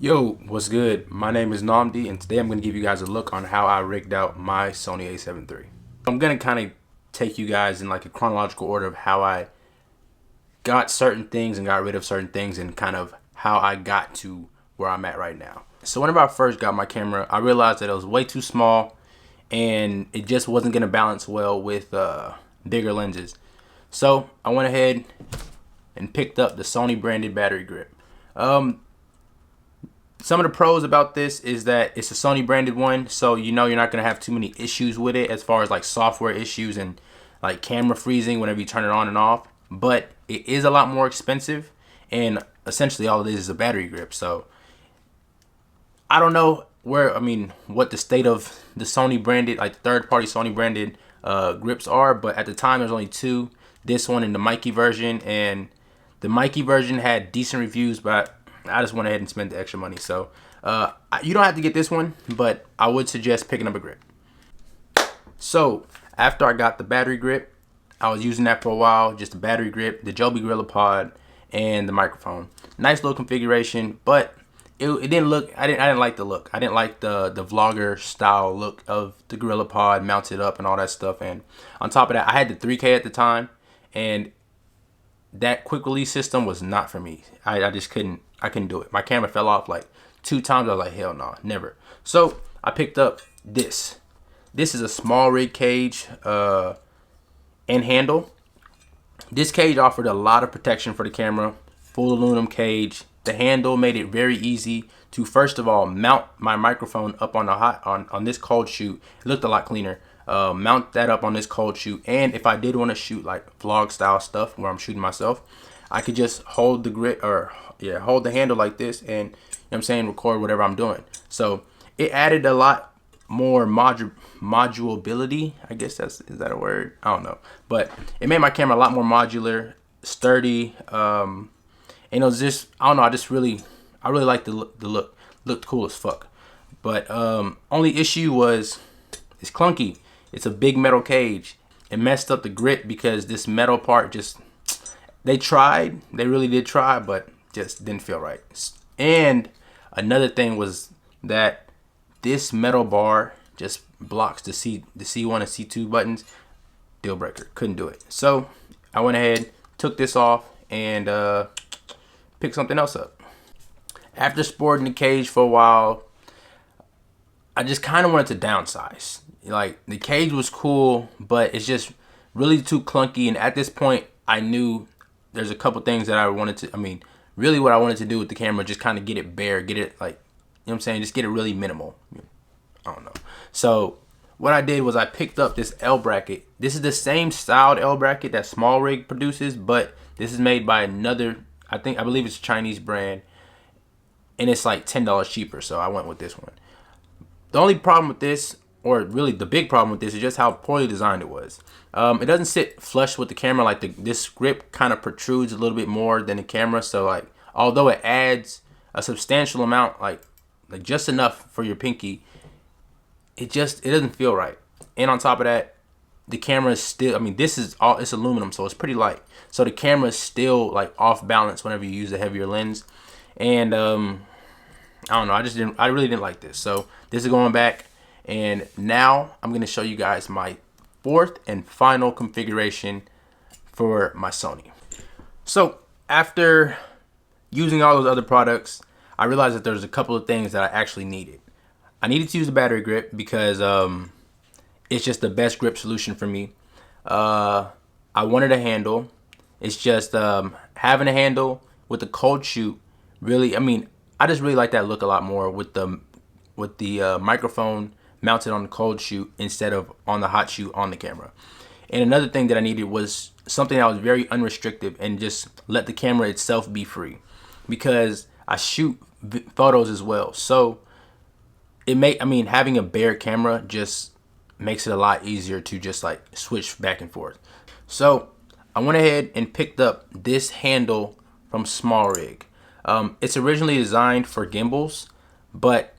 Yo, what's good? My name is Namdi, and today I'm going to give you guys a look on how I rigged out my Sony a7 III. I'm going to kind of take you guys in like a chronological order of how I got certain things and got rid of certain things and kind of how I got to where I'm at right now. So whenever I first got my camera, I realized that it was way too small and it just wasn't going to balance well with bigger lenses. So I went ahead and picked up the Sony branded battery grip. Some of the pros about this is that it's a Sony branded one, so you know you're not going to have too many issues with it as far as like software issues and like camera freezing whenever you turn it on and off. But it is a lot more expensive, and essentially all it is a battery grip. So I don't know what the state of the Sony branded, like the third party Sony branded grips are, but at the time there's only two, this one and the Mikey version, and the Mikey version had decent reviews, but I just went ahead and spent the extra money. So you don't have to get this one, but I would suggest picking up a grip. So after I got the battery grip, I was using that for a while, just the battery grip, the Joby Gorilla Pod, and the microphone. Nice little configuration, but it didn't look. I didn't like the look. I didn't like the vlogger style look of the Gorilla Pod mounted up and all that stuff. And on top of that, I had the 3K at the time, and that quick release system was not for me. I just couldn't. I couldn't do it. My camera fell off like 2 times. I was like, hell no, never. So I picked up this. This is a small rig cage and handle. This cage offered a lot of protection for the camera. Full aluminum cage. The handle made it very easy to, first of all, mount my microphone up on the on this cold shoot. It looked a lot cleaner. Mount that up on this cold shoot, and if I did want to shoot like vlog style stuff where I'm shooting myself, I could just hold the grip, or hold the handle like this, and you know what I'm saying, record whatever I'm doing. So it added a lot more modulability. I guess is that a word? I don't know, but it made my camera a lot more modular, sturdy. And it was just, I don't know, I really liked the look. Looked cool as fuck. But only issue was it's clunky. It's a big metal cage. It messed up the grip because this metal part just, they tried, they really did try, but just didn't feel right. And another thing was that this metal bar just blocks the C1 and C2 buttons. Deal breaker. Couldn't do it. So I went ahead, took this off, and picked something else up. After sporting the cage for a while, I just kind of wanted to downsize. Like, the cage was cool, but it's just really too clunky. And at this point, I knew there's a couple things that I wanted to, really what I wanted to do with the camera, just kind of get it bare, get it like, you know what I'm saying, just get it really minimal. I don't know. So what I did was I picked up this L bracket. This is the same styled L bracket that Small Rig produces, but this is made by another, I believe it's a Chinese brand, and it's like $10 cheaper, so I went with this one. The only problem with this, or really the big problem with this, is just how poorly designed it was. It doesn't sit flush with the camera. Like this grip kind of protrudes a little bit more than the camera, so like although it adds a substantial amount, like just enough for your pinky, it doesn't feel right. And on top of that, the camera is still, this is all, it's aluminum, so it's pretty light. So the camera is still like off balance whenever you use a heavier lens. And I don't know, I really didn't like this. So this is going back, and now I'm going to show you guys my fourth and final configuration for my Sony. So after using all those other products, I realized that there's a couple of things that I actually needed. I needed to use the battery grip because it's just the best grip solution for me. I wanted a handle. It's just having a handle with the cold shoot. Really, I just really like that look a lot more with the microphone mounted on the cold shoot instead of on the hot shoot on the camera. And another thing that I needed was something that was very unrestricted and just let the camera itself be free, because I shoot photos as well. So having a bare camera just makes it a lot easier to just like switch back and forth. So I went ahead and picked up this handle from Small Rig. It's originally designed for gimbals, but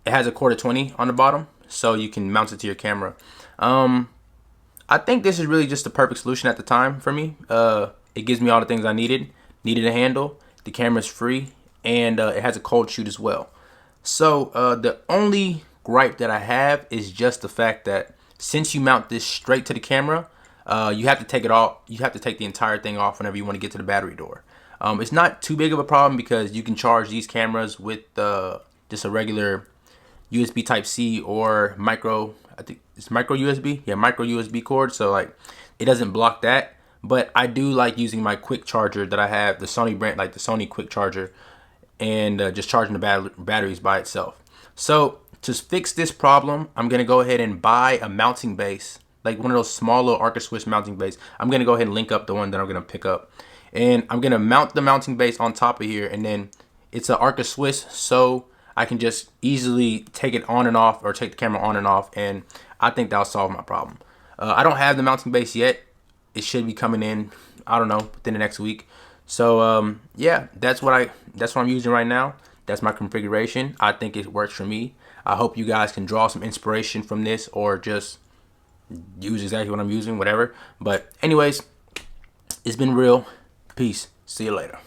it has a 1/4-20 on the bottom, so you can mount it to your camera. I think this is really just the perfect solution at the time for me. It gives me all the things I needed. Needed a handle. The camera's free, and it has a cold shoot as well. So the only gripe that I have is just the fact that since you mount this straight to the camera, you have to take it off. You have to take the entire thing off whenever you want to get to the battery door. It's not too big of a problem because you can charge these cameras with just a regular USB Type C or micro. I think it's micro USB. Yeah, micro USB cord. So like, it doesn't block that. But I do like using my quick charger that I have, the Sony brand, like the Sony quick charger, and just charging the batteries by itself. So to fix this problem, I'm gonna go ahead and buy a mounting base, like one of those small little Arca Swiss mounting base. I'm gonna go ahead and link up the one that I'm gonna pick up, and I'm gonna mount the mounting base on top of here, and then it's an Arca Swiss, so I can just easily take it on and off, or take the camera on and off, and I think that'll solve my problem. I don't have the mounting base yet. It should be coming in, I don't know, within the next week. So yeah, that's what I'm using right now. That's my configuration. I think it works for me. I hope you guys can draw some inspiration from this, or just use exactly what I'm using, whatever. But anyways, it's been real. Peace. See you later.